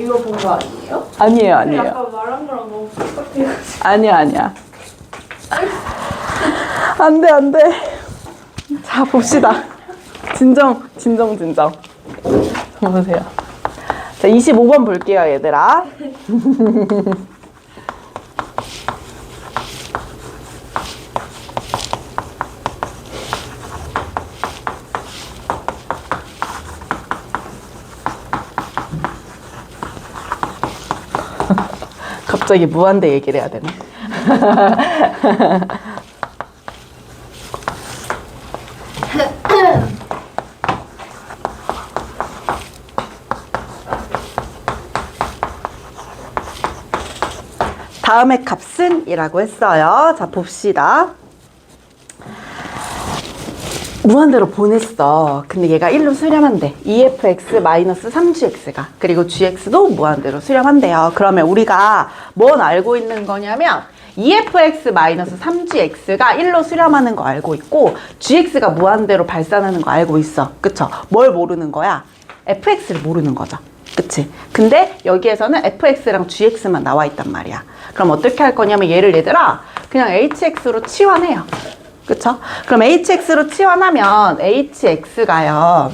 이거 본 거 아니에요? 아니에요, 아니에요. 약간 말한 거랑 너무 똑같아요. 아니야, 아니야. 안 돼, 안 돼. 자, 봅시다. 진정. 보세요. 자, 25번 볼게요, 얘들아. 갑자기 무한대 얘기를 해야 되네. 다음의 값은 이라고 했어요. 자, 봅시다. 무한대로 보냈어. 근데 얘가 1로 수렴한대. 2fx-3gx가. 그리고 gx도 무한대로 수렴한대요. 그러면 우리가 뭔 알고 있는 거냐면 2fx-3gx가 1로 수렴하는 거 알고 있고 gx가 무한대로 발산하는 거 알고 있어. 그쵸? 뭘 모르는 거야? fx를 모르는 거죠. 그치? 근데 여기에서는 fx랑 gx만 나와 있단 말이야. 그럼 어떻게 할 거냐면 얘들아 그냥 hx로 치환해요. 그쵸? 그럼 hx로 치환하면 hx가요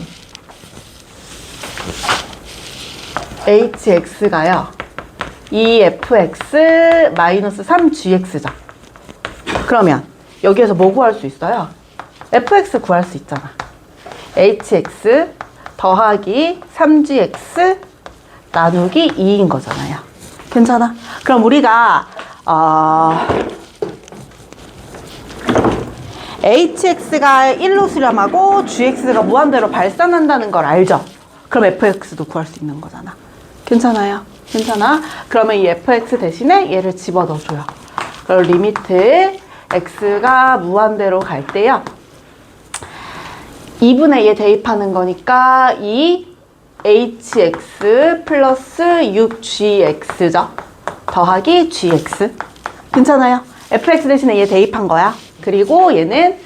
2fx-3gx죠. 그러면 여기에서 뭐 구할 수 있어요? fx 구할 수 있잖아. hx 더하기 3gx 나누기 2인 거잖아요. 괜찮아? 그럼 우리가 hx가 1로 수렴하고 gx가 무한대로 발산한다는 걸 알죠? 그럼 fx도 구할 수 있는 거잖아. 괜찮아요? 괜찮아? 그러면 이 fx 대신에 얘를 집어넣어줘요. 그럼 리미트 x가 무한대로 갈 때요 2분의 2에 대입하는 거니까 2hx 플러스 6gx죠. 더하기 gx. 괜찮아요? fx 대신에 얘 대입한 거야. 그리고 얘는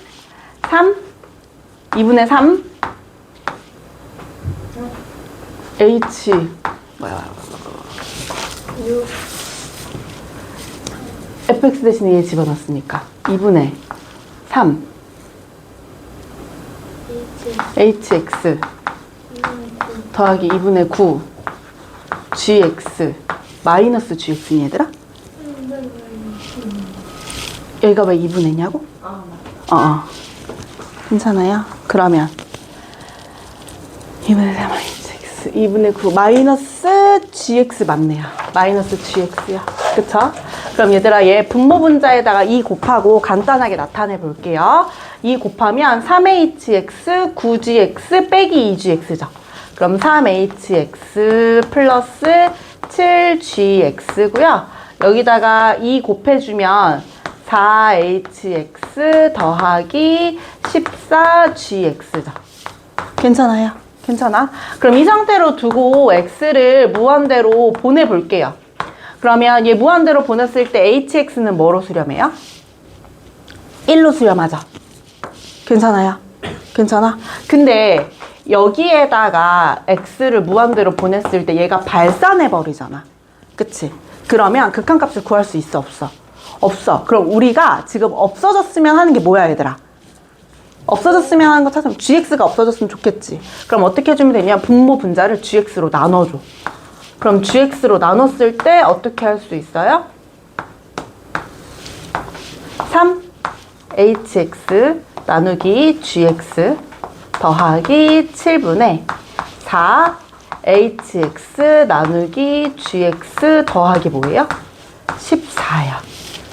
2분의 3 h fx 대신에 얘 집어넣었으니까 2분의 3 hx 더하기 2분의 9 gx 마이너스 gx니 얘들아? 여기가 왜 2분의냐고? 괜찮아요? 그러면 2분의 3 hx 2분의 9 마이너스 gx 맞네요. 마이너스 gx요. 그쵸? 그럼 얘들아 얘 분모분자에다가 2 곱하고 간단하게 나타내 볼게요. 2 곱하면 3hx 9gx 빼기 2gx죠. 그럼 3hx 플러스 7gx고요. 여기다가 2 곱해주면 4hx 더하기 14gx죠. 괜찮아요? 괜찮아? 그럼 이 상태로 두고 x를 무한대로 보내볼게요. 그러면 얘 무한대로 보냈을 때 hx는 뭐로 수렴해요? 1로 수렴하죠. 괜찮아요? 괜찮아? 근데 여기에다가 x를 무한대로 보냈을 때 얘가 발산해버리잖아. 그치? 그러면 극한값을 구할 수 있어? 없어? 없어. 그럼 우리가 지금 없어졌으면 하는 게 뭐야 얘들아? 없어졌으면 하는 거 찾으면 gx가 없어졌으면 좋겠지. 그럼 어떻게 해주면 되냐? 분모 분자를 gx로 나눠줘. 그럼 gx로 나눴을 때 어떻게 할 수 있어요? 3hx 나누기 gx 더하기 7분의 4hx 나누기 gx 더하기 뭐예요? 14요.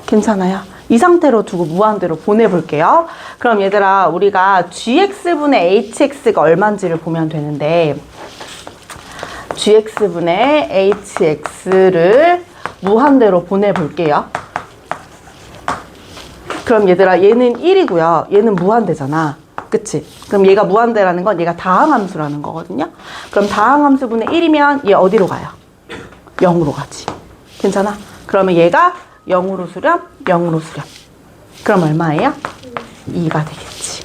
괜찮아요? 이 상태로 두고 무한대로 보내볼게요. 그럼 얘들아 우리가 gx분의 hx가 얼마인지를 보면 되는데 gx분의 hx를 무한대로 보내볼게요. 그럼 얘들아 얘는 1이고요. 얘는 무한대잖아. 그치? 그럼 얘가 무한대라는 건 얘가 다항함수라는 거거든요. 그럼 다항함수분의 1이면 얘 어디로 가요? 0으로 가지. 괜찮아? 그러면 얘가 0으로 수렴, 0으로 수렴. 그럼 얼마예요? 2가 되겠지.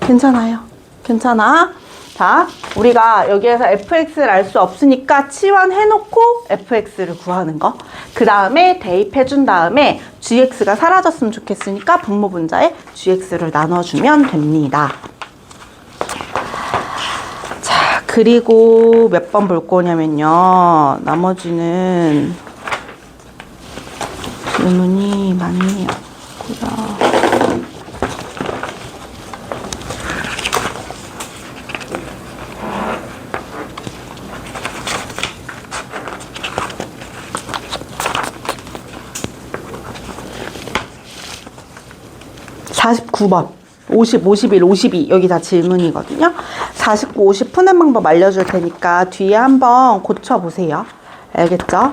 괜찮아요? 괜찮아? 자, 우리가 여기에서 fx를 알 수 없으니까 치환해놓고 fx를 구하는 거. 그 다음에 대입해준 다음에 gx가 사라졌으면 좋겠으니까 분모분자에 gx를 나눠주면 됩니다. 자, 그리고 몇 번 볼 거냐면요. 나머지는 질문이 많네요. 보자. 49번 50, 51, 52 여기 다 질문이거든요. 49, 50 푸는 방법 알려줄 테니까 뒤에 한번 고쳐보세요. 알겠죠?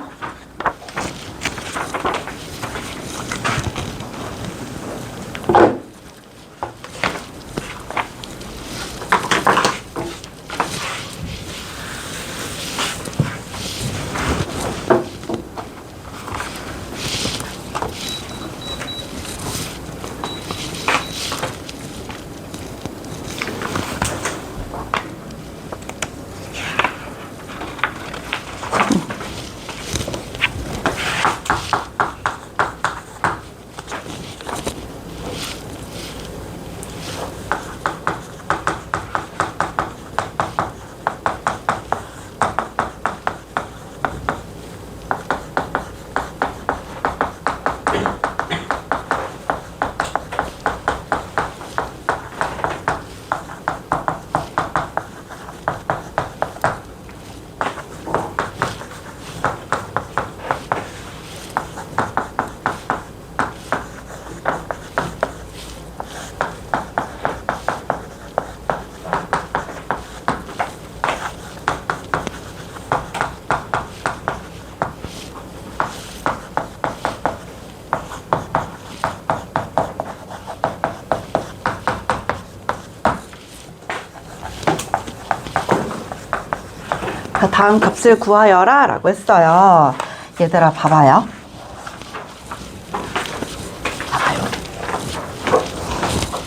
다음 값을 구하여라 라고 했어요. 얘들아 봐봐요.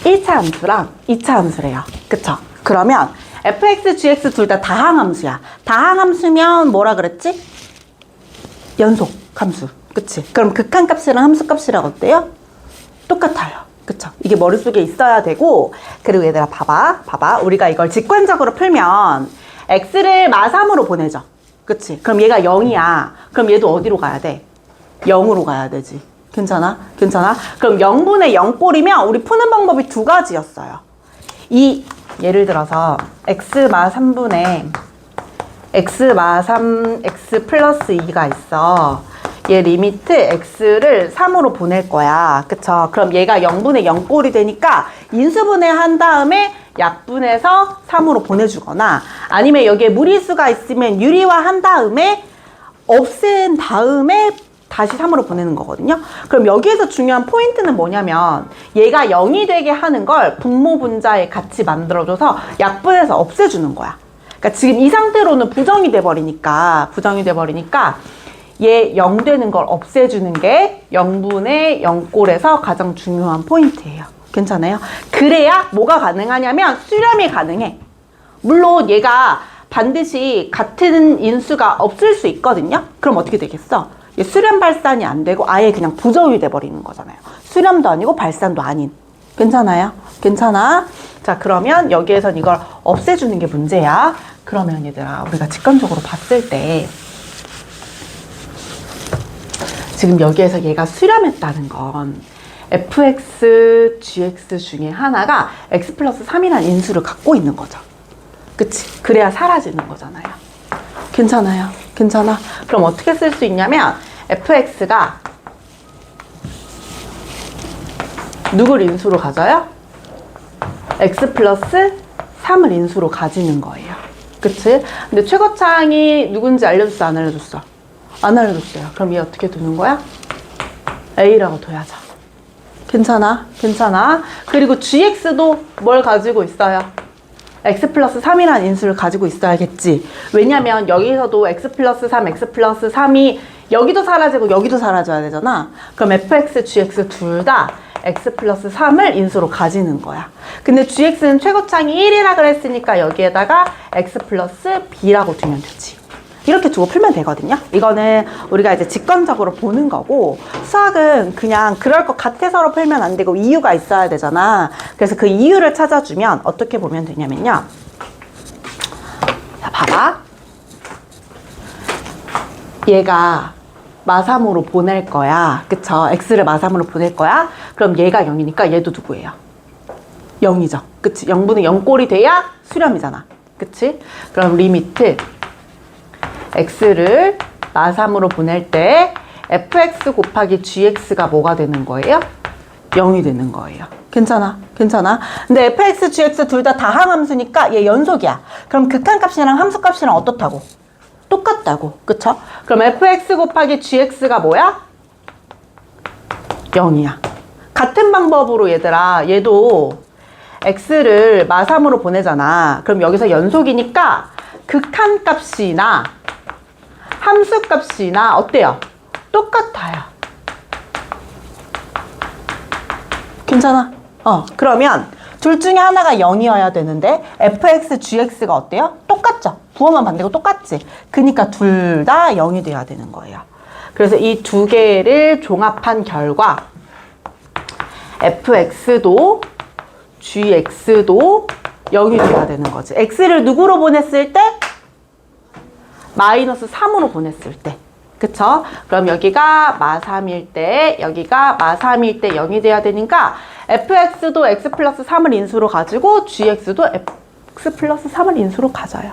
1차 함수랑 2차 함수래요. 그쵸? 그러면 fx, gx 둘 다 다항함수야. 다항함수면 뭐라 그랬지? 연속 함수. 그치? 그럼 극한값이랑 함수값이랑 어때요? 똑같아요. 그쵸? 이게 머릿속에 있어야 되고, 그리고 얘들아 봐봐. 우리가 이걸 직관적으로 풀면 x를 마3으로 보내죠. 그치? 그럼 얘가 0이야. 그럼 얘도 어디로 가야 돼? 0으로 가야 되지. 괜찮아? 그럼 0분의 0꼴이면 우리 푸는 방법이 두 가지였어요. 예를 들어서 x 마 3분의 x 마 3 x 플러스 2가 있어. 얘 리미트 x를 3으로 보낼 거야. 그쵸? 그럼 얘가 0분의 0꼴이 되니까 인수분해 한 다음에 약분해서 3으로 보내주거나, 아니면 여기에 무리수가 있으면 유리화 한 다음에 없앤 다음에 다시 3으로 보내는 거거든요. 그럼 여기에서 중요한 포인트는 뭐냐면 얘가 0이 되게 하는 걸 분모분자에 같이 만들어줘서 약분해서 없애주는 거야. 그러니까 지금 이 상태로는 부정이 돼버리니까 얘 0 되는 걸 없애주는 게 0분의 0꼴에서 가장 중요한 포인트예요. 괜찮아요? 그래야 뭐가 가능하냐면 수렴이 가능해. 물론 얘가 반드시 같은 인수가 없을 수 있거든요. 그럼 어떻게 되겠어? 얘 수렴 발산이 안 되고 아예 그냥 부정이 돼버리는 거잖아요. 수렴도 아니고 발산도 아닌. 괜찮아요? 괜찮아? 자, 그러면 여기에선 이걸 없애주는 게 문제야. 그러면 얘들아, 우리가 직관적으로 봤을 때 지금 여기에서 얘가 수렴했다는 건 fx, gx 중에 하나가 x 플러스 3이라는 인수를 갖고 있는 거죠. 그치? 그래야 사라지는 거잖아요. 괜찮아요? 괜찮아? 그럼 어떻게 쓸 수 있냐면 fx가 누굴 인수로 가져요? x 플러스 3을 인수로 가지는 거예요. 그치? 근데 최고차항이 누군지 알려줬어? 안 알려줬어? 안 알려줬어요. 그럼 얘 어떻게 두는 거야? a라고 둬야죠. 괜찮아? 괜찮아? 그리고 gx도 뭘 가지고 있어요? x 플러스 3이라는 인수를 가지고 있어야겠지. 왜냐면 여기서도 x 플러스 3, x 플러스 3이 여기도 사라지고 여기도 사라져야 되잖아. 그럼 fx, gx 둘 다 x 플러스 3을 인수로 가지는 거야. 근데 gx는 최고창이 1이라 그랬으니까 여기에다가 x 플러스 b라고 두면 되지. 이렇게 두고 풀면 되거든요. 이거는 우리가 이제 직관적으로 보는 거고, 수학은 그냥 그럴 것 같아서로 풀면 안 되고 이유가 있어야 되잖아. 그래서 그 이유를 찾아주면 어떻게 보면 되냐면요. 자, 봐봐. 얘가 마3으로 보낼 거야. 그쵸? x를 마3으로 보낼 거야. 그럼 얘가 0이니까 얘도 누구예요? 0이죠. 그치? 0분의 0꼴이 돼야 수렴이잖아. 그치? 그럼 리미트 x를 마3으로 보낼 때 fx 곱하기 gx가 뭐가 되는 거예요? 0이 되는 거예요. 괜찮아? 괜찮아? 근데 fx, gx 둘 다 다항함수니까 얘 연속이야. 그럼 극한값이랑 함수값이랑 어떻다고? 똑같다고. 그쵸? 그럼 fx 곱하기 gx가 뭐야? 0이야. 같은 방법으로 얘들아, 얘도 x를 마3으로 보내잖아. 그럼 여기서 연속이니까 극한값이나 함수값이나 어때요? 똑같아요. 괜찮아? 그러면 둘 중에 하나가 0이어야 되는데 fx, gx가 어때요? 똑같죠? 부호만 반대고 똑같지? 그러니까 둘 다 0이 돼야 되는 거예요. 그래서 이 두 개를 종합한 결과 fx도 gx도 0이 돼야 되는 거지. x를 누구로 보냈을 때? 마이너스 3으로 보냈을 때. 그쵸? 그럼 여기가 마3일 때, 여기가 마3일 때 0이 돼야 되니까 fx도 x 플러스 3을 인수로 가지고 gx도 x 플러스 3을 인수로 가져요.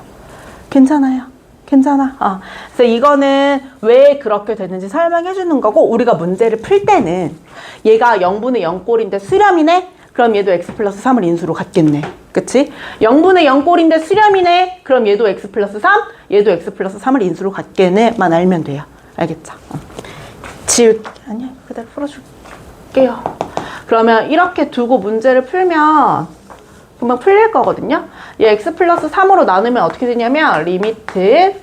괜찮아요? 괜찮아? 그래서 이거는 왜 그렇게 되는지 설명해 주는 거고, 우리가 문제를 풀 때는 얘가 0분의 0꼴인데 수렴이네? 그럼 얘도 x 플러스 3을 인수로 갖겠네. 그치? 0분의 0꼴인데 수렴이네? 그럼 얘도 x 플러스 3, 얘도 x 플러스 3을 인수로 갖겠네?만 알면 돼요. 알겠죠? 아니야, 그대로 풀어줄게요. 그러면 이렇게 두고 문제를 풀면 금방 풀릴 거거든요. 얘 x 플러스 3으로 나누면 어떻게 되냐면 리미트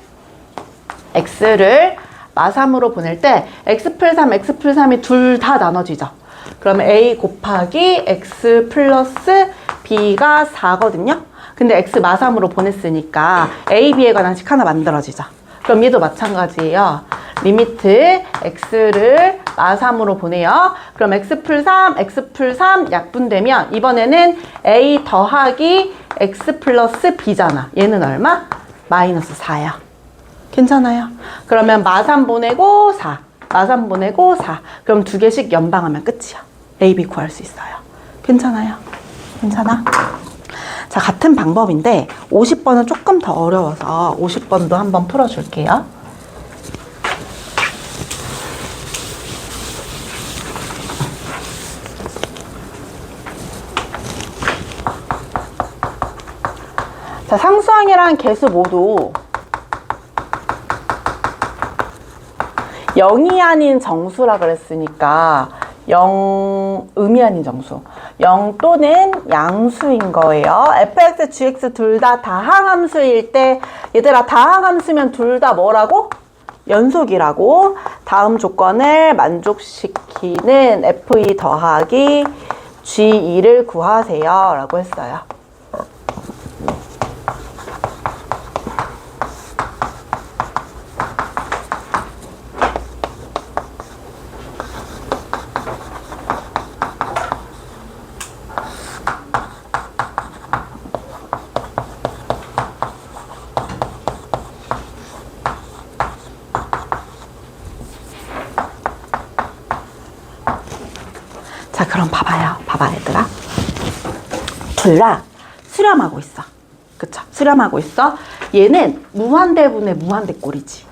x를 마3으로 보낼 때 x 플 3, x 플 3이 둘 다 나눠지죠. 그러면 a 곱하기 x 플러스 b가 4거든요. 근데 x 마3으로 보냈으니까 a, b에 관한 식 하나 만들어지죠. 그럼 얘도 마찬가지예요. 리미트 x를 마3으로 보내요. 그럼 x 풀 3, x 풀 3 약분되면 이번에는 a 더하기 x 플러스 b잖아. 얘는 얼마? 마이너스 4야. 괜찮아요? 그러면 마3 보내고 4, 마3 보내고 4. 그럼 두 개씩 연방하면 끝이야. a, b 구할 수 있어요. 괜찮아요? 괜찮아? 자, 같은 방법인데 50번은 조금 더 어려워서 50번도 한번 풀어줄게요. 자, 상수항이랑 개수 모두 0이 아닌 정수라 그랬으니까 0, 음이 아닌 정수. 0 또는 양수인 거예요. fx, gx 둘 다 다항함수일 때, 얘들아 다항함수면 둘 다 뭐라고? 연속이라고. 다음 조건을 만족시키는 f2 더하기 g2를 구하세요 라고 했어요. 자, 그럼 봐봐요. 봐봐, 얘들아. 둘 다 수렴하고 있어. 그쵸? 수렴하고 있어. 얘는 무한대분의 무한대꼴이지.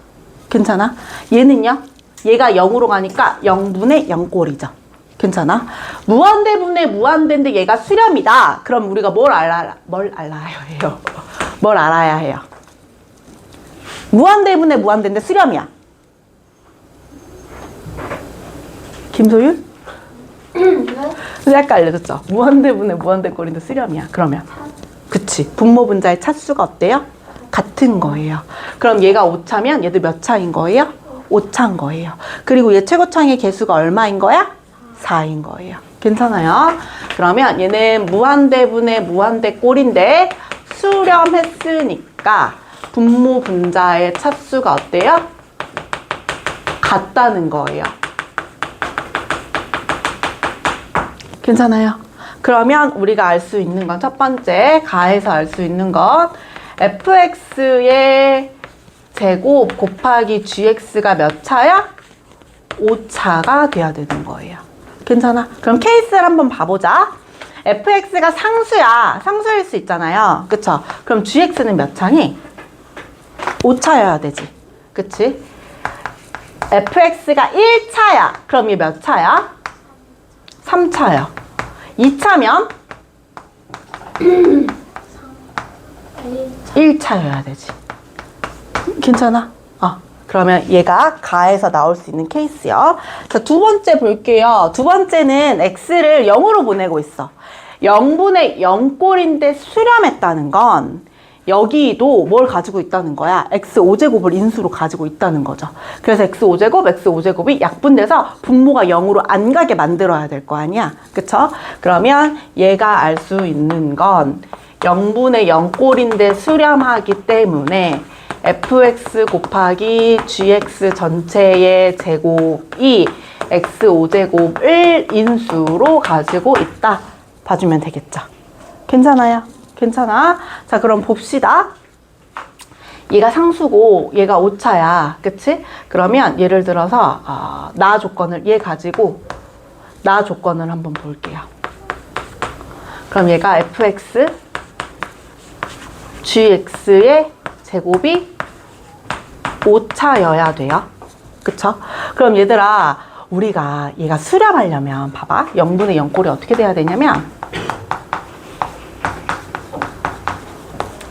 괜찮아? 얘는요? 얘가 0으로 가니까 0분의 0꼴이죠. 괜찮아? 무한대분의 무한대인데 얘가 수렴이다. 그럼 우리가 뭘 알아야 해요? 뭘 알아야 해요? 무한대분의 무한대인데 수렴이야. 김소율? 약간 알려줬죠? 무한대분의 무한대꼴인데 수렴이야. 그러면 그치, 분모 분자의 차수가 어때요? 같은 거예요. 그럼 얘가 5차면 얘도 몇 차인 거예요? 5차인 거예요. 그리고 얘 최고창의 개수가 얼마인 거야? 4인 거예요. 괜찮아요? 그러면 얘는 무한대분의 무한대 꼴인데 수렴했으니까 분모 분자의 차수가 어때요? 같다는 거예요. 괜찮아요? 그러면 우리가 알 수 있는 건 첫 번째, 가에서 알 수 있는 건 fx의 제곱 곱하기 gx가 몇 차야? 5차가 돼야 되는 거예요. 괜찮아? 그럼 케이스를 한번 봐보자. fx가 상수야. 상수일 수 있잖아요. 그쵸? 그럼 gx는 몇 차니? 5차여야 되지. 그치? fx가 1차야. 그럼 얘 몇 차야? 3차야. 2차면 1차여야 되지. 괜찮아? 그러면 얘가 가에서 나올 수 있는 케이스요. 자, 두 번째 볼게요. 두 번째는 x를 0으로 보내고 있어. 0분의 0꼴인데 수렴했다는 건 여기도 뭘 가지고 있다는 거야? x5제곱을 인수로 가지고 있다는 거죠. 그래서 x5제곱이 약분돼서 분모가 0으로 안 가게 만들어야 될 거 아니야. 그쵸? 그러면 얘가 알 수 있는 건 0분의 0꼴인데 수렴하기 때문에 fx 곱하기 gx 전체의 제곱이 x5제곱을 인수로 가지고 있다. 봐주면 되겠죠. 괜찮아요? 괜찮아? 자, 그럼 봅시다. 얘가 상수고 얘가 5차야. 그치? 그러면 예를 들어서 나 조건을 얘 가지고 나 조건을 한번 볼게요. 그럼 얘가 fx gx의 제곱이 5차여야 돼요. 그쵸? 그럼 얘들아, 우리가 얘가 수렴하려면 봐봐. 0분의 0꼴이 어떻게 돼야 되냐면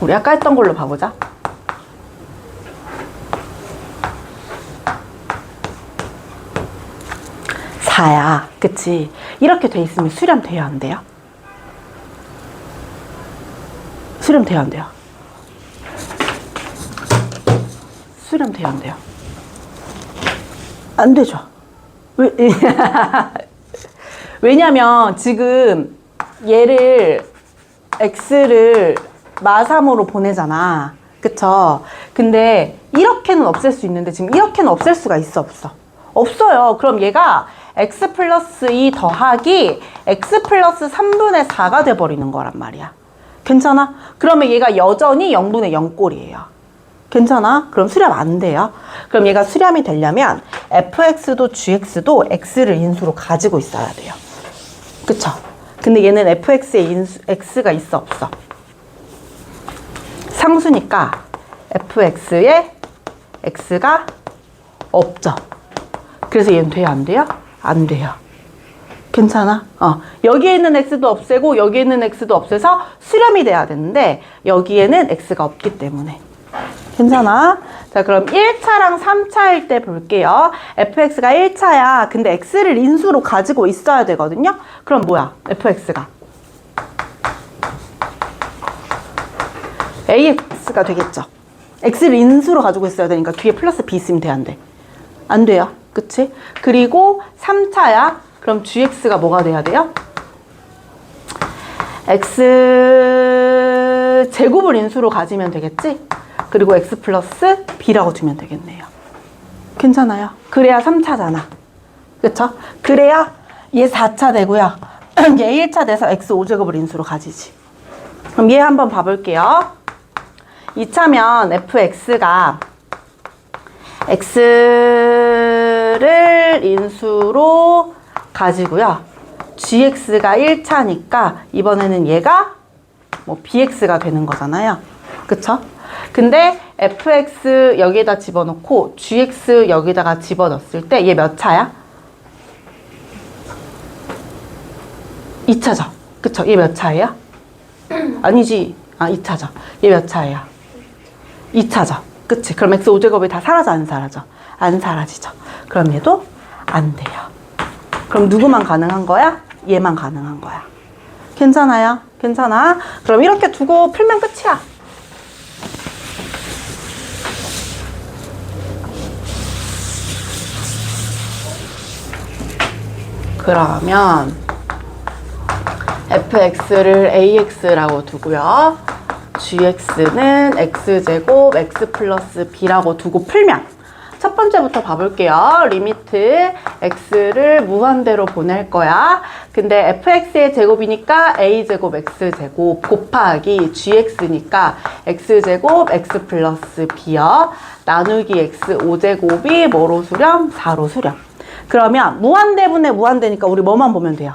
우리 아까 했던 걸로 봐보자. 사야. 그치? 이렇게 돼 있으면 수렴돼야 안 돼요? 수렴돼야 안 돼요? 수렴돼야 안 돼요? 안 되죠. 왜? 왜냐면 지금 얘를 x를 마3으로 보내잖아. 그쵸? 근데 이렇게는 없앨 수 있는데 지금 이렇게는 없앨 수가 있어, 없어? 없어요. 그럼 얘가 x 플러스 2 더하기 x 플러스 3분의 4가 돼버리는 거란 말이야. 괜찮아? 그러면 얘가 여전히 0분의 0꼴이에요. 괜찮아? 그럼 수렴 안 돼요. 그럼 얘가 수렴이 되려면 fx도 gx도 x를 인수로 가지고 있어야 돼요. 그쵸? 근데 얘는 fx에 x가 있어, 없어? 상수니까 fx에 x가 없죠. 그래서 얘는 돼요, 안 돼요? 안 돼요. 괜찮아? 여기에 있는 x도 없애고 여기에 있는 x도 없애서 수렴이 돼야 되는데 여기에는 x가 없기 때문에. 괜찮아? 자, 그럼 1차랑 3차일 때 볼게요. fx가 1차야. 근데 x를 인수로 가지고 있어야 되거든요. 그럼 뭐야? fx가 ax가 되겠죠. x를 인수로 가지고 있어야 되니까 뒤에 플러스 b 있으면 돼, 안 돼? 안 돼요. 그치? 그리고 3차야. 그럼 gx가 뭐가 돼야 돼요? x 제곱을 인수로 가지면 되겠지? 그리고 x 플러스 b라고 두면 되겠네요. 괜찮아요? 그래야 3차잖아. 그쵸? 그래야 얘 4차 되고요. 얘 1차 돼서 x 5제곱을 인수로 가지지. 그럼 얘 한번 봐볼게요. 2차면 fx가 x를 인수로 가지고요. gx가 1차니까 이번에는 얘가 뭐 bx가 되는 거잖아요. 그쵸? 근데 fx 여기에다 집어넣고 gx 여기다가 집어넣었을 때 얘 몇 차야? 2차죠. 그쵸? 얘 몇 차예요? 아니지. 2차죠. 얘 몇 차예요? 2차죠. 그치? 그럼 x 5제곱이 다 사라져, 안 사라져? 안 사라지죠. 그럼 얘도 안 돼요. 그럼 누구만 가능한 거야? 얘만 가능한 거야. 괜찮아요? 괜찮아? 그럼 이렇게 두고 풀면 끝이야. 그러면 fx를 ax라고 두고요. gx는 x제곱 x 플러스 b라고 두고 풀면 첫 번째부터 봐볼게요. 리미트 x를 무한대로 보낼 거야. 근데 fx의 제곱이니까 a제곱 x제곱 곱하기 gx니까 x제곱 x 플러스 b요. 나누기 x 5제곱이 뭐로 수렴? 4로 수렴. 그러면 무한대분의 무한대니까 우리 뭐만 보면 돼요?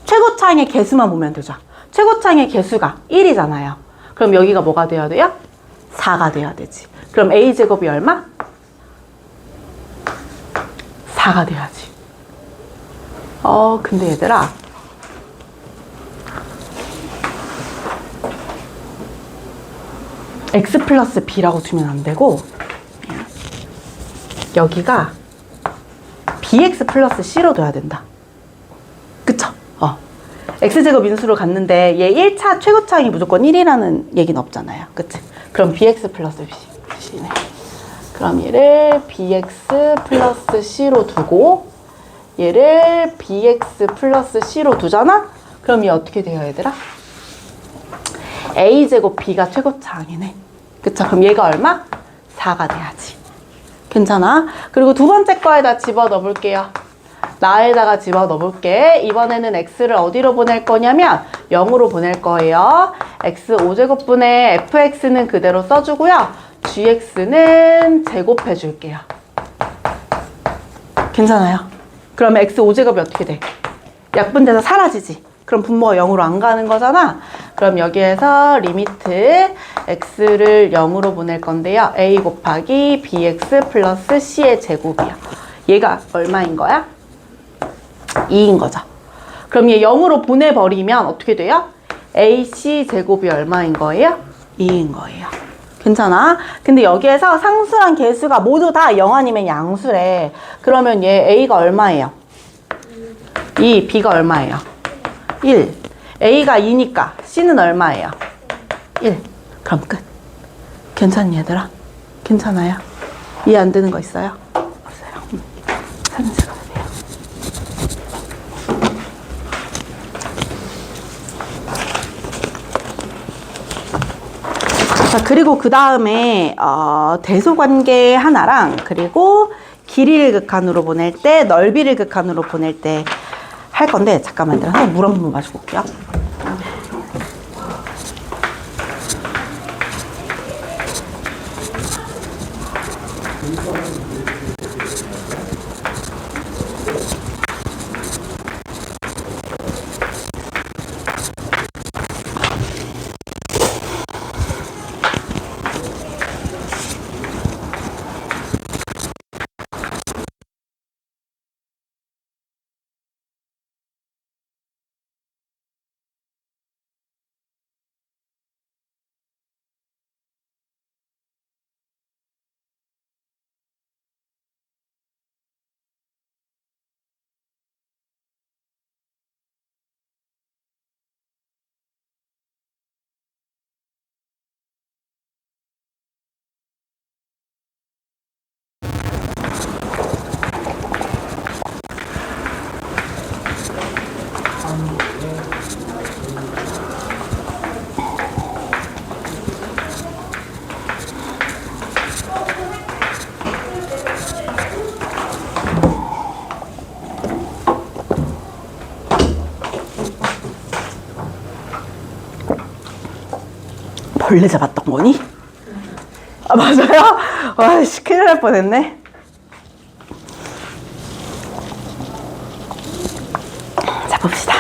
최고차항의 개수만 보면 되죠. 최고차항의 개수가 1이잖아요. 그럼 여기가 뭐가 돼야 돼요? 4가 돼야 되지. 그럼 a제곱이 얼마? 4가 돼야지. 근데 얘들아. x 플러스 b라고 두면 안 되고, 여기가 bx 플러스 c로 둬야 된다. 그쵸? x제곱 인수로 갔는데 얘 1차 최고차항이 무조건 1이라는 얘기는 없잖아요. 그치? 그럼 bx 플러스 c네. 그럼 얘를 bx 플러스 c로 두고 얘를 bx 플러스 c로 두잖아? 그럼 얘 어떻게 돼요, 얘들아? a제곱 b가 최고차항이네. 그쵸? 그럼 얘가 얼마? 4가 돼야지. 괜찮아? 그리고 두 번째 거에다 집어넣어 볼게요. 나에다가 집어넣어 볼게. 이번에는 x를 어디로 보낼 거냐면 0으로 보낼 거예요. x 5제곱분의 fx는 그대로 써주고요. gx는 제곱해 줄게요. 괜찮아요? 그러면 x 5제곱이 어떻게 돼? 약분돼서 사라지지. 그럼 분모가 0으로 안 가는 거잖아. 그럼 여기에서 리미트 x를 0으로 보낼 건데요. a 곱하기 bx 플러스 c의 제곱이요. 얘가 얼마인 거야? 2인 거죠. 그럼 얘 0으로 보내버리면 어떻게 돼요? ac 제곱이 얼마인 거예요? 2인 거예요. 괜찮아? 근데 여기에서 상수랑 개수가 모두 다 0 아니면 양수래. 그러면 얘 a가 얼마예요? 2, b가 얼마예요? 1. a가 2니까 c는 얼마예요? 1. 그럼 끝. 괜찮니 얘들아? 괜찮아요? 이해 안 되는 거 있어요? 없어요. 사진 찍어도 돼요. 자, 그리고 그 다음에 대소관계 하나랑 그리고 길이를 극한으로 보낼 때 넓이를 극한으로 보낼 때 할 건데 잠깐만 얘들아 물 한 번만 마시고 올게요. 벌레 잡았던 거니? 아, 맞아요? 와씨, 큰일 날 뻔했네. 자, 봅시다.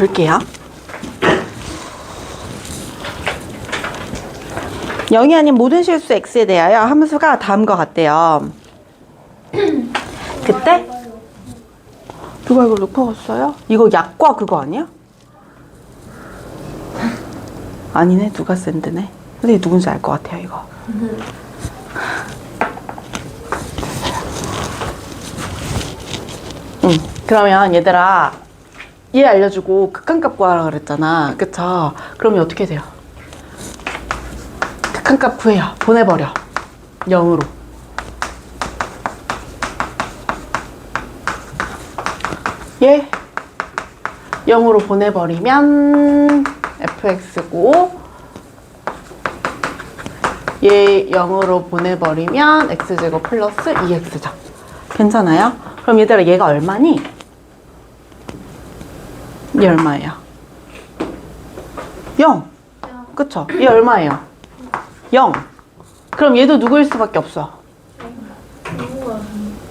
볼게요. 0이 아닌 모든 실수 x에 대하여 함수가 다음과 같대요. 그때 누가 이걸 높아갔어요? 이거 약과 그거 아니야? 아니네, 누가 샌드네. 선생님 누군지 알 것 같아요, 이거. 그러면 얘들아, 얘 알려주고 극한값 구하라 그랬잖아. 그쵸? 그러면 어떻게 돼요? 극한값 구해요. 보내버려. 0으로. 얘 0으로 보내버리면 fx고, 얘 0으로 보내버리면 x제곱 플러스 2x죠. 괜찮아요? 그럼 얘들아, 얘가 얼마니? 얘 얼마예요? 0. 그쵸? 얘 얼마예요? 0. 그럼 얘도 누구일 수밖에 없어? 등호가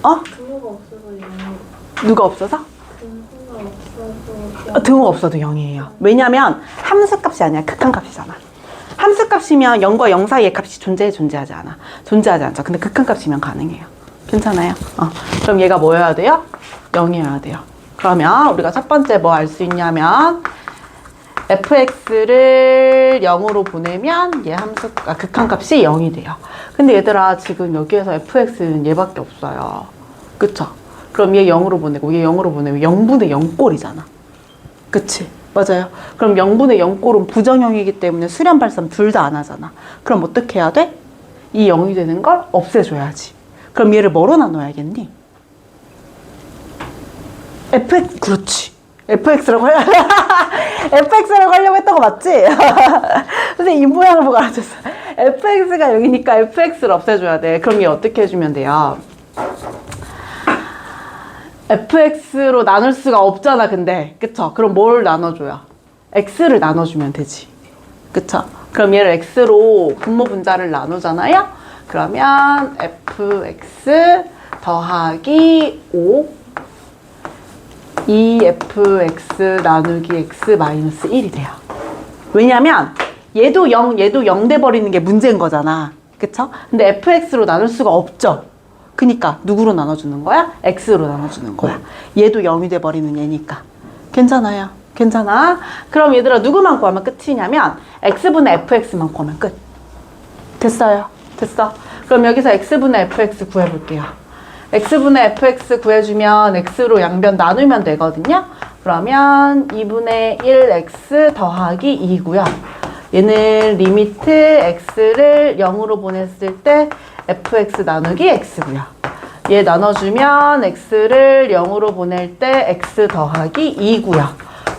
어? 등호가 없어서 0. 누가 없어서? 등호가 없어서 등호가 없어도 0이에요. 왜냐면 함수값이 아니야. 극한값이잖아. 함수값이면 0과 0 사이의 값이 존재하지 않아. 존재하지 않죠. 근데 극한값이면 가능해요. 괜찮아요? 그럼 얘가 뭐여야 돼요? 0이어야 돼요. 그러면 우리가 첫 번째 뭐 알 수 있냐면 fx를 0으로 보내면 얘 극한값이 0이 돼요. 근데 얘들아, 지금 여기에서 fx는 얘밖에 없어요. 그쵸? 그럼 얘 0으로 보내고 얘 0으로 보내면 0분의 0꼴이잖아. 그치? 맞아요. 그럼 0분의 0꼴은 부정형이기 때문에 수렴 발산 둘 다 안 하잖아. 그럼 어떻게 해야 돼? 이 0이 되는 걸 없애줘야지. 그럼 얘를 뭐로 나눠야겠니? fx, 그렇지. fx라고 fx라고 하려고 했던 거 맞지? 선생님 이 모양을 보고 알아줬어. fx가 0이니까 fx를 없애줘야 돼. 그럼 얘 어떻게 해주면 돼요? fx로 나눌 수가 없잖아, 근데. 그쵸? 그럼 뭘 나눠줘요? x를 나눠주면 되지. 그쵸? 그럼 얘를 x로 분모 분자를 나누잖아요? 그러면 fx 더하기 5 2fx 나누기 x 마이너스 1이 돼요. 왜냐면 얘도 0, 얘도 0 돼버리는 게 문제인 거잖아. 그쵸? 근데 fx로 나눌 수가 없죠. 그니까 누구로 나눠주는 거야? x로 나눠주는 거야. 얘도 0이 돼버리는 얘니까. 괜찮아요? 괜찮아? 그럼 얘들아, 누구만 구하면 끝이냐면 x분의 fx만 구하면 끝. 됐어요? 됐어? 그럼 여기서 x분의 fx 구해볼게요. x분의 fx 구해주면 x로 양변 나누면 되거든요. 그러면 2분의 1x 더하기 2고요. 얘는 리미트 x를 0으로 보냈을 때 fx 나누기 x고요. 얘 나눠주면 x를 0으로 보낼 때 x 더하기 2고요.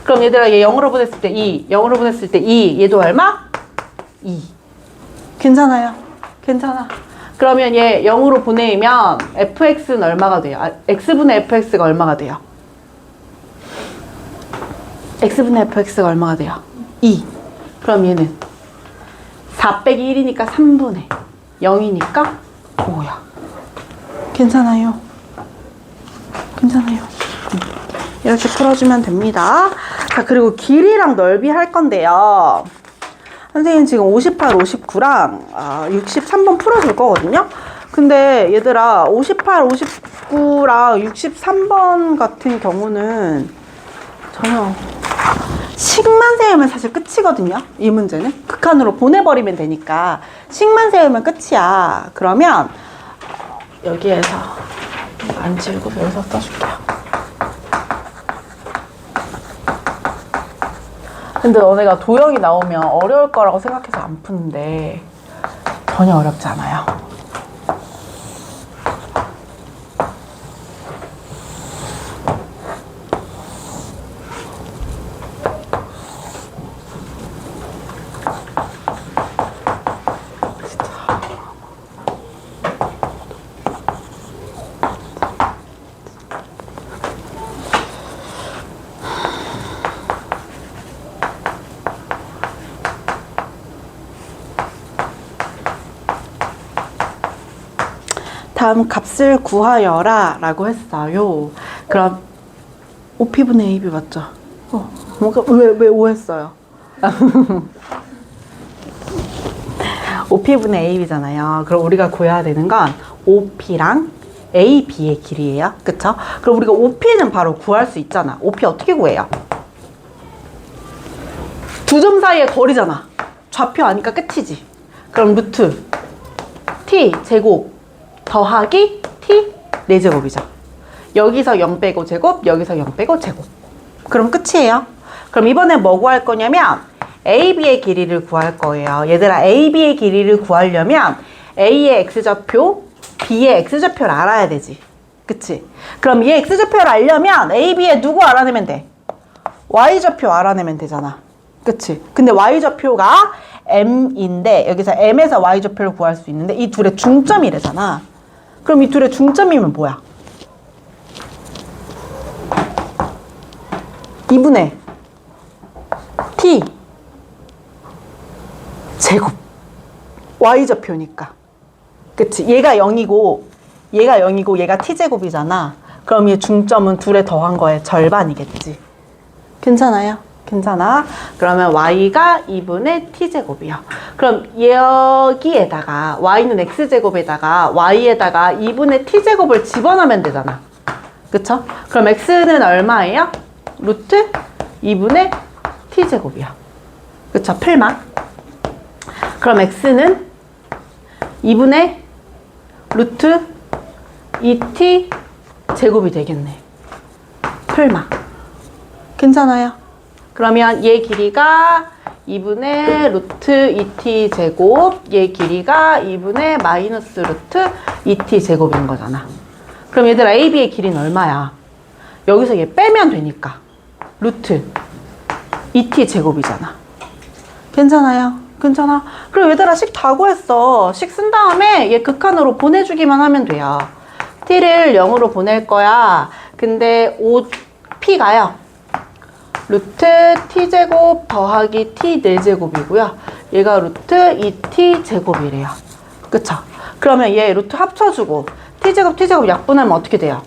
그럼 얘들아, 얘 0으로 보냈을 때 2, 0으로 보냈을 때 2, 얘도 얼마? 2. 괜찮아요? 괜찮아. 그러면 얘 0으로 보내면 fx는 얼마가 돼요? x분의 fx가 얼마가 돼요? x분의 fx가 얼마가 돼요? 2. 그럼 얘는 4 빼기 1이니까 3분의 0이니까 5야. 괜찮아요? 괜찮아요? 이렇게 풀어주면 됩니다. 자, 그리고 길이랑 넓이 할 건데요. 선생님 지금 58, 59랑 63번 풀어줄 거거든요. 근데 얘들아, 58, 59랑 63번 같은 경우는 전혀 식만 세우면 사실 끝이거든요. 이 문제는 극한으로 보내버리면 되니까 식만 세우면 끝이야. 그러면 여기에서 안 지우고 여기서 써줄게요. 근데 너네가 도형이 나오면 어려울 거라고 생각해서 안 푸는데 전혀 어렵지 않아요. 다음 값을 구하여라 라고 했어요. 그럼 OP분의 AB 맞죠? 뭐가 왜 오했어요? OP분의 AB잖아요. 그럼 우리가 구해야 되는 건 OP랑 AB의 길이에요. 그쵸? 그럼 우리가 OP는 바로 구할 수 있잖아. OP 어떻게 구해요? 두 점 사이의 거리잖아. 좌표 아니까 끝이지. 그럼 루트 t 제곱 더하기 t 4제곱이죠. 여기서 0 빼고 제곱, 여기서 0 빼고 제곱. 그럼 끝이에요. 그럼 이번에 뭐 구할 거냐면 AB의 길이를 구할 거예요. 얘들아, AB의 길이를 구하려면 A의 X좌표, B의 X좌표를 알아야 되지. 그치? 그럼 얘 X좌표를 알려면 AB의 누구 알아내면 돼? Y좌표 알아내면 되잖아. 그치? 근데 Y좌표가 M인데 여기서 M에서 Y좌표를 구할 수 있는데 이 둘의 중점이래잖아. 그럼 이 둘의 중점이면 뭐야? 2분의 T 제곱 Y좌표니까. 그치? 얘가 0이고 얘가 T제곱이잖아. 그럼 이 중점은 둘의 더한 거의 절반이겠지. 괜찮아요? 괜찮아? 그러면 Y가 2분의 T제곱이요. 그럼 여기에다가 Y는 X제곱에다가 Y에다가 2분의 T제곱을 집어넣으면 되잖아. 그쵸? 그럼 X는 얼마예요? 루트 2분의 T제곱이요. 그쵸? 풀마. 그럼 X는 2분의 루트 2T 제곱이 되겠네. 풀마. 괜찮아요? 그러면 얘 길이가 2분의 루트 2t 제곱, 얘 길이가 2분의 마이너스 루트 2t 제곱인 거잖아. 그럼 얘들아, AB의 길이는 얼마야? 여기서 얘 빼면 되니까 루트 2t 제곱이잖아. 괜찮아요? 괜찮아? 그럼 얘들아, 식 다 구했어. 식 쓴 다음에 얘 극한으로 보내주기만 하면 돼요. t를 0으로 보낼 거야. 근데 P가요. 루트 t제곱 더하기 t 4제곱이고요. 얘가 루트 2t 제곱이래요. 그쵸? 그러면 얘 루트 합쳐주고 t제곱 약분하면 어떻게 돼요?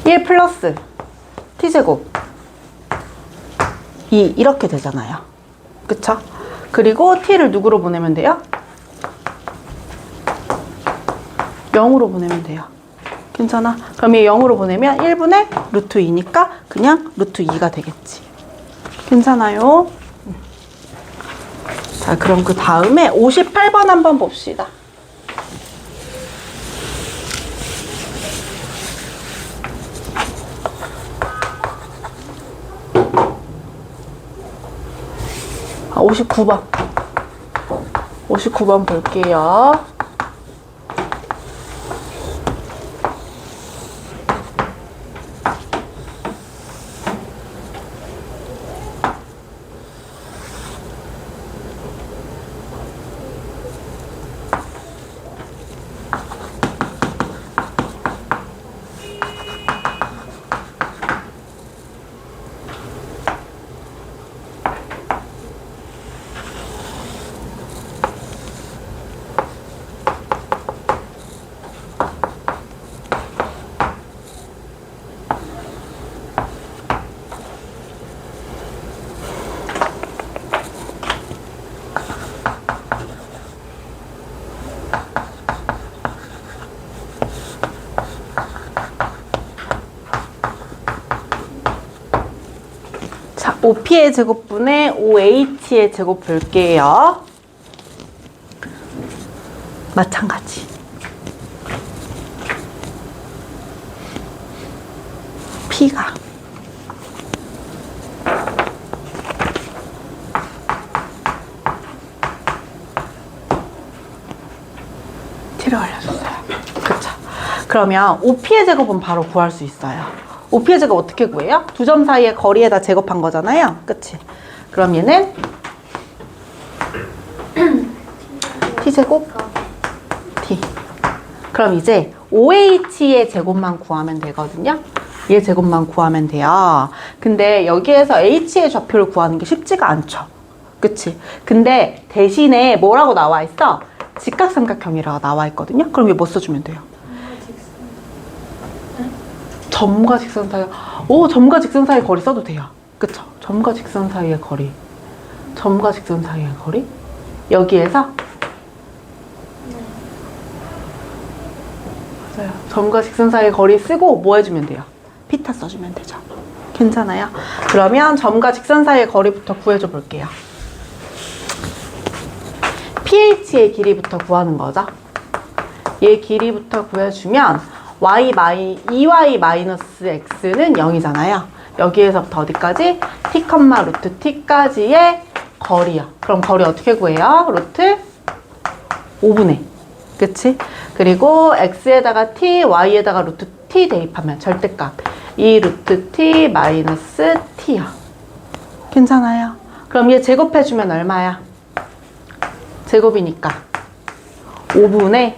얘 플러스 t제곱 2 이렇게 되잖아요. 그쵸? 그리고 t를 누구로 보내면 돼요? 0으로 보내면 돼요. 괜찮아? 그럼 얘 0으로 보내면 1분의 루트 2니까 그냥 루트 2가 되겠지. 괜찮아요? 자, 그럼 그 다음에 58번 한번 봅시다. 아, 59번 볼게요. OP의 제곱분의 OH의 제곱 볼게요. 마찬가지. P가 T를 알려줬어요. 그쵸? 그러면 OP의 제곱은 바로 구할 수 있어요. OP의 제곱 어떻게 구해요? 두 점 사이의 거리에다 제곱한 거잖아요. 그치? 그럼 얘는 T제곱 T. 그럼 이제 OH의 제곱만 구하면 되거든요. 얘 제곱만 구하면 돼요. 근데 여기에서 H의 좌표를 구하는 게 쉽지가 않죠. 그치? 근데 대신에 뭐라고 나와 있어? 직각삼각형이라고 나와 있거든요. 그럼 이거 뭐 써주면 돼요? 점과 직선. 점과 직선 사이, 오, 점과 직선 사이의 거리 써도 돼요. 그쵸? 점과 직선 사이의 거리. 점과 직선 사이의 거리? 여기에서? 맞아요. 점과 직선 사이의 거리 쓰고 뭐 해주면 돼요? 피타 써주면 되죠. 괜찮아요? 그러면 점과 직선 사이의 거리부터 구해줘 볼게요. pH의 길이부터 구하는 거죠. 얘 길이부터 구해주면 2y-x는 0이잖아요. 여기에서부터 어디까지? t, 루트 t까지의 거리요. 그럼 거리 어떻게 구해요? 루트 5분의. 그치? 그리고 x에다가 t, y에다가 루트 t 대입하면 절대값 2 루트 t 마이너스 t요. 괜찮아요? 그럼 얘 제곱해주면 얼마야? 제곱이니까 5분의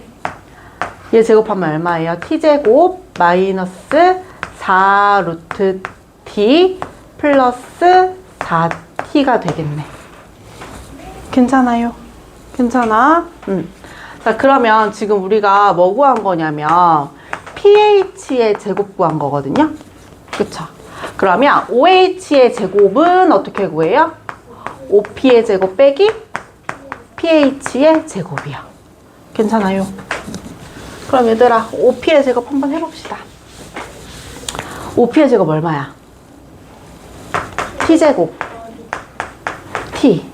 얘 제곱하면 얼마예요? t제곱 마이너스 4 루트 t 플러스 4t가 되겠네. 괜찮아요? 괜찮아? 자, 그러면 지금 우리가 뭐 구한 거냐면 pH의 제곱 구한 거거든요. 그쵸? 그러면 OH의 제곱은 어떻게 구해요? OP의 제곱 빼기 pH의 제곱이요. 괜찮아요? 그럼 얘들아, OP의 제곱 한번 해봅시다. OP의 제곱 얼마야? T제곱 T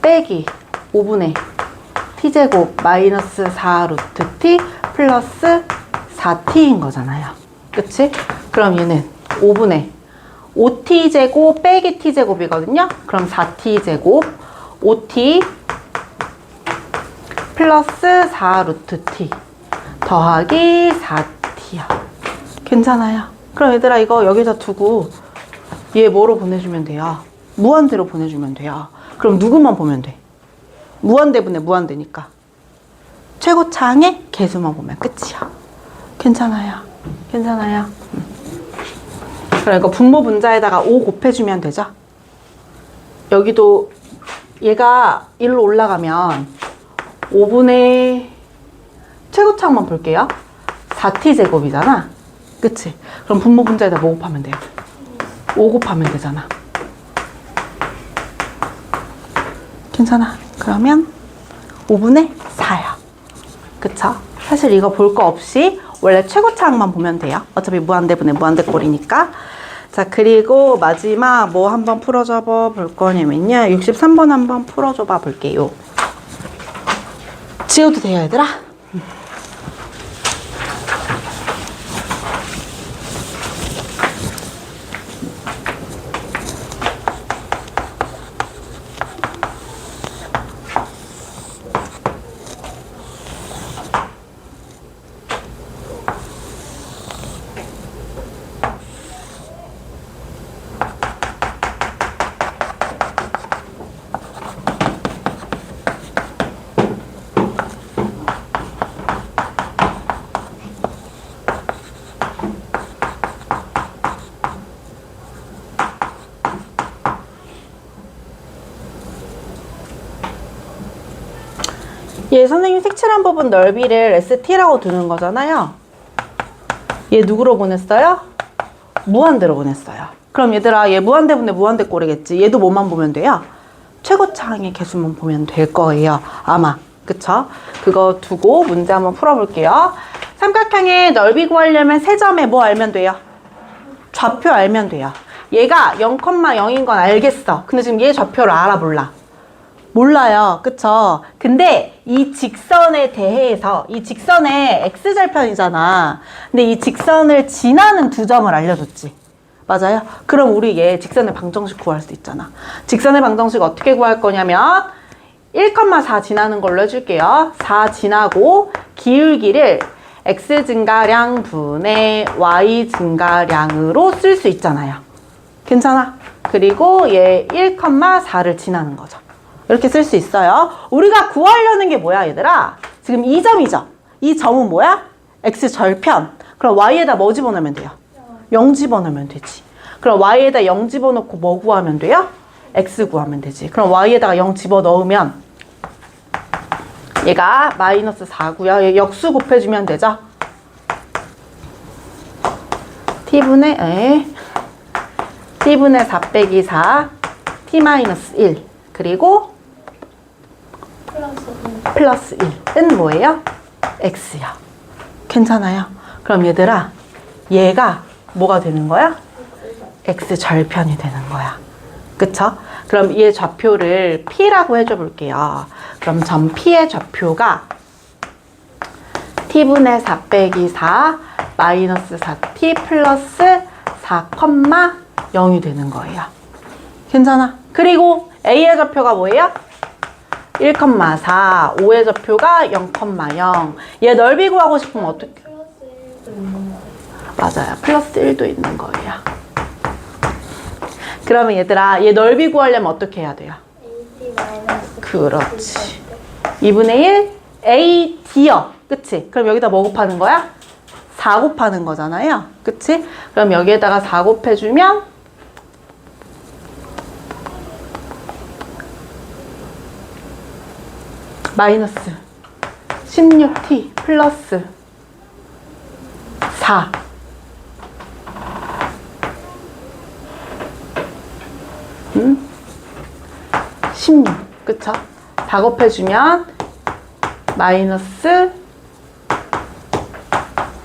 빼기 5분의 T제곱 마이너스 4 루트 T 플러스 4T인 거잖아요. 그치? 그럼 얘는 5분의 5T제곱 빼기 T제곱이거든요. 그럼 4T제곱 5T 플러스 4 루트 T 더하기 4t요. 괜찮아요? 그럼 얘들아 이거 여기다 두고 얘 뭐로 보내주면 돼요? 무한대로 보내주면 돼요. 그럼 누구만 보면 돼? 무한대분의 무한대니까 최고차항의 개수만 보면 끝이야. 괜찮아요? 괜찮아요? 그럼 이거 분모 분자에다가 5 곱해주면 되죠? 여기도 얘가 1로 올라가면 5분의 최고차항만 볼게요. 4t제곱이잖아. 그치? 그럼 분모 분자에다 뭐 곱하면 돼요? 5 곱하면 되잖아. 괜찮아. 그러면 5분의 4야. 그쵸? 사실 이거 볼 거 없이 원래 최고차항만 보면 돼요. 어차피 무한대분의 무한대꼴이니까. 자, 그리고 마지막 뭐 한번 풀어줘 볼 거냐면요. 63번 한번 풀어줘 봐 볼게요. 지워도 돼요, 얘들아? 얘 선생님 색칠한 부분 넓이를 ST라고 두는 거잖아요. 얘 누구로 보냈어요? 무한대로 보냈어요. 그럼 얘들아 얘 무한대분의 무한대꼴이겠지. 얘도 뭐만 보면 돼요? 최고차항의 개수만 보면 될 거예요. 아마. 그쵸? 그거 두고 문제 한번 풀어볼게요. 삼각형의 넓이 구하려면 세 점에 뭐 알면 돼요? 좌표 알면 돼요. 얘가 0,0인 건 알겠어. 근데 지금 얘 좌표를 알아 몰라? 몰라요. 그쵸? 근데 이 직선에 대해서 이 직선의 x절편이잖아. 근데 이 직선을 지나는 두 점을 알려줬지. 맞아요? 그럼 우리 얘 직선의 방정식 구할 수 있잖아. 직선의 방정식 어떻게 구할 거냐면 1,4 지나는 걸로 해줄게요. 4 지나고 기울기를 x 증가량 분의 y 증가량으로 쓸 수 있잖아요. 괜찮아? 그리고 얘 1,4를 지나는 거죠. 이렇게 쓸 수 있어요. 우리가 구하려는 게 뭐야, 얘들아? 지금 이 점이죠? 이 점은 뭐야? x절편. 그럼 y에다 뭐 집어넣으면 돼요? 0 집어넣으면 되지. 그럼 y에다 0 집어넣고 뭐 구하면 돼요? x 구하면 되지. 그럼 y에다가 0 집어넣으면 얘가 마이너스 4고요. 얘 역수 곱해주면 되죠? t분의 4 빼기 4 t 마이너스 1 그리고 플러스 1은 뭐예요? x요. 괜찮아요? 그럼 얘들아 얘가 뭐가 되는 거야? x 절편이 되는 거야. 그쵸? 그럼 얘 좌표를 p라고 해줘 볼게요. 그럼 점 p의 좌표가 t분의 4 빼기 4 마이너스 4t 플러스 4, 0이 되는 거예요. 괜찮아? 그리고 a의 좌표가 뭐예요? 1,4, 5의 좌표가 0,0. 얘 넓이 구하고 싶으면 어떻게? 맞아요. 플러스 1도 있는 거예요. 그러면 얘들아, 얘 넓이 구하려면 어떻게 해야 돼요? 그렇지. 2분의 1 AD요. 그치? 그럼 여기다 뭐 곱하는 거야? 4 곱하는 거잖아요. 그치? 그럼 여기에다가 4 곱해주면 마이너스 16t 플러스 4 16 그쵸? 4 곱해주면 마이너스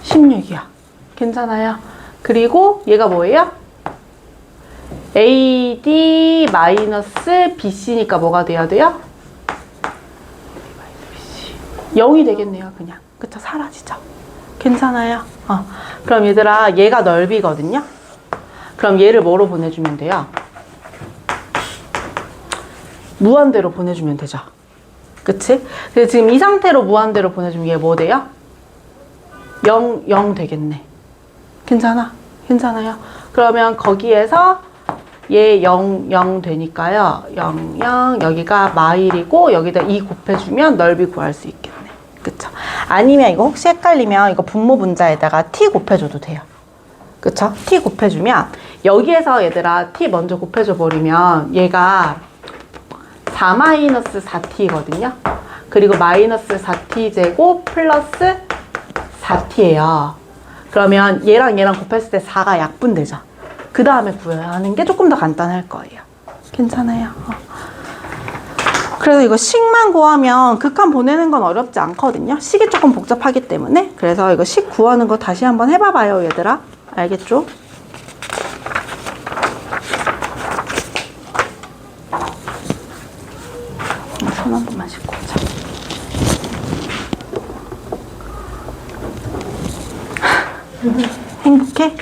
16이야. 괜찮아요? 그리고 얘가 뭐예요? AD 마이너스 BC니까 뭐가 돼야 돼요? 0이 되겠네요. 그냥. 그쵸? 사라지죠? 괜찮아요? 그럼 얘들아 얘가 넓이거든요? 그럼 얘를 뭐로 보내주면 돼요? 무한대로 보내주면 되죠. 그치? 근데 지금 이 상태로 무한대로 보내주면 얘 뭐 돼요? 0 되겠네. 괜찮아? 괜찮아요? 그러면 거기에서 얘 0 되니까요. 0 여기가 마일이고 여기다 2 곱해주면 넓이 구할 수 있겠네. 그쵸? 아니면 이거 혹시 헷갈리면 이거 분모 분자에다가 t 곱해줘도 돼요. 그쵸? t 곱해주면 여기에서 얘들아 t 먼저 곱해줘 버리면 얘가 4-4t거든요. 그리고 마이너스 4t 제곱 플러스 4t예요. 그러면 얘랑 곱했을 때 4가 약분되죠. 그 다음에 구해야 하는 게 조금 더 간단할 거예요. 괜찮아요. 그래서 이거 식만 구하면 극한 보내는 건 어렵지 않거든요. 식이 조금 복잡하기 때문에. 그래서 이거 식 구하는 거 다시 한번 해봐봐요, 얘들아. 알겠죠? 손 한 번만 씻고 오자. 행복해?